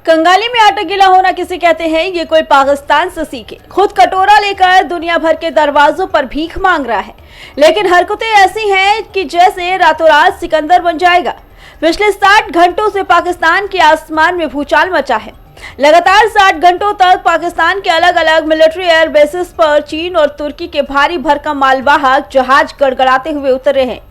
कंगाली में आटा गीला होना किसे कहते हैं, ये कोई पाकिस्तान से सीखे। खुद कटोरा लेकर दुनिया भर के दरवाजों पर भीख मांग रहा है, लेकिन हरकतें ऐसी हैं कि जैसे रातों रात सिकंदर बन जाएगा। पिछले 60 घंटों से पाकिस्तान के आसमान में भूचाल मचा है। लगातार 60 घंटों तक पाकिस्तान के अलग अलग मिलिट्री एयर बेसिस पर चीन और तुर्की के भारी भरकम मालवाहक जहाज गड़गड़ाते हुए उतरे हैं।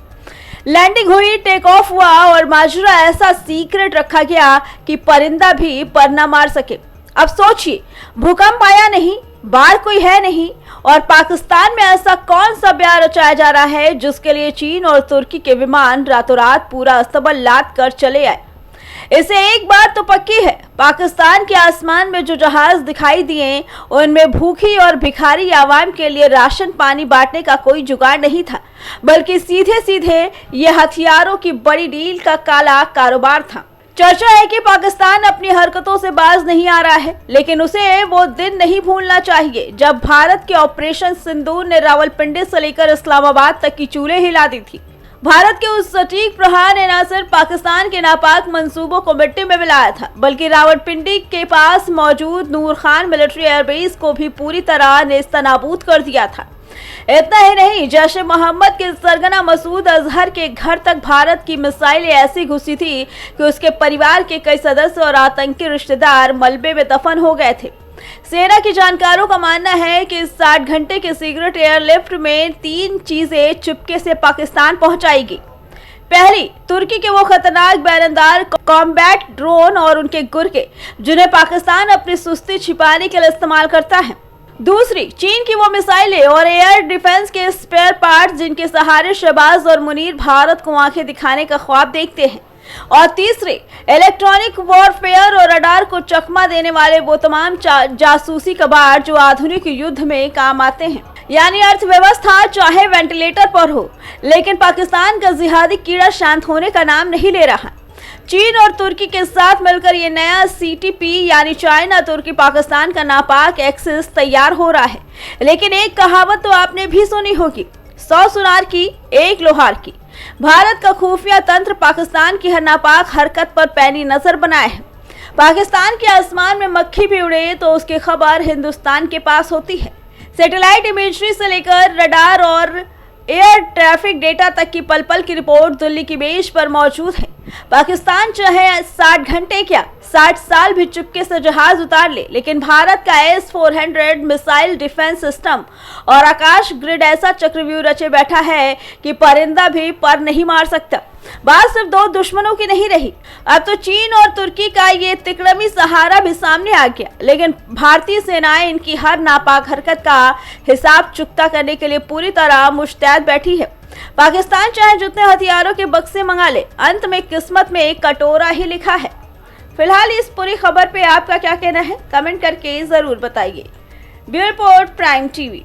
लैंडिंग हुई, टेक ऑफ हुआ और माजरा ऐसा सीक्रेट रखा गया कि परिंदा भी पर न मार सके। अब सोचिए, भूकंप आया नहीं, बाढ़ कोई है नहीं, और पाकिस्तान में ऐसा कौन सा ब्याह रचाया जा रहा है जिसके लिए चीन और तुर्की के विमान रातों रात पूरा अस्तबल लाद कर चले आए। इसे एक बात तो पक्की है, पाकिस्तान के आसमान में जो जहाज दिखाई दिए उनमें भूखी और भिखारी आवाम के लिए राशन पानी बांटने का कोई जुगाड़ नहीं था, बल्कि सीधे सीधे ये हथियारों की बड़ी डील का काला कारोबार था। चर्चा है कि पाकिस्तान अपनी हरकतों से बाज नहीं आ रहा है, लेकिन उसे वो दिन नहीं भूलना चाहिए जब भारत के ऑपरेशन सिंदूर ने रावलपिंडी से लेकर इस्लामाबाद तक की चूल्हे हिला दी थी। भारत के उस सटीक प्रहार ने न सिर्फ पाकिस्तान के नापाक मंसूबों को मिट्टी में मिलाया था, बल्कि रावलपिंडी के पास मौजूद नूर खान मिलिट्री एयरबेस को भी पूरी तरह नेस्तनाबूद कर दिया था। इतना ही नहीं, जैश ए मोहम्मद के सरगना मसूद अजहर के घर तक भारत की मिसाइलें ऐसी घुसी थी कि उसके परिवार के कई सदस्य और आतंकी रिश्तेदार मलबे में दफन हो गए थे। सेना के जानकारों का मानना है कि 60 घंटे के सीक्रेट एयरलिफ्ट में 3 चीजें चुपके से पाकिस्तान पहुंचाएगी। पहली, तुर्की के वो खतरनाक बैरंदार कॉम्बैट ड्रोन और उनके गुर्गे, जिन्हें पाकिस्तान अपनी सुस्ती छिपाने के लिए इस्तेमाल करता है। दूसरी, चीन की वो मिसाइलें और एयर डिफेंस के स्पेयर पार्ट्स जिनके सहारे शहबाज और मुनीर भारत को आंखें दिखाने का ख्वाब देखते हैं। और तीसरे, इलेक्ट्रॉनिक वॉरफेयर और रडार को चकमा देने वाले वो तमाम जासूसी कबाड़ जो आधुनिक युद्ध में काम आते हैं। यानी अर्थव्यवस्था चाहे वेंटिलेटर पर हो, लेकिन पाकिस्तान का जिहादी कीड़ा शांत होने का नाम नहीं ले रहा। चीन और तुर्की के साथ मिलकर ये नया CTP यानी चाइना तुर्की पाकिस्तान का नापाक एक्सिस तैयार हो रहा है। लेकिन एक कहावत तो आपने भी सुनी होगी, 100 सुनार की 1 लोहार की। भारत का खुफिया तंत्र पाकिस्तान की हर नापाक हरकत पर पैनी नजर बनाए है। पाकिस्तान के आसमान में मक्खी भी उड़े तो उसकी खबर हिंदुस्तान के पास होती है। सैटेलाइट इमेजरी से लेकर रडार और एयर ट्रैफिक डेटा तक की पल पल की रिपोर्ट दिल्ली की बेंच पर मौजूद है। पाकिस्तान चाहे 60 घंटे क्या 60 साल भी चुपके से जहाज उतार ले, लेकिन भारत का S-400 मिसाइल डिफेंस सिस्टम और आकाश ग्रिड ऐसा चक्रव्यूह रचे बैठा है कि परिंदा भी पर नहीं मार सकता। बात सिर्फ 2 दुश्मनों की नहीं रही, अब तो चीन और तुर्की का ये तिकड़मी सहारा भी सामने आ गया। लेकिन भारतीय सेनाएं इनकी हर नापाक हरकत का हिसाब चुकता करने के लिए पूरी तरह मुस्तैद बैठी है। पाकिस्तान चाहे जितने हथियारों के बक्से मंगा ले, अंत में किस्मत में एक कटोरा ही लिखा है। फिलहाल इस पूरी खबर पे आपका क्या कहना है, कमेंट करके जरूर बताइए। Bureau report, prime TV।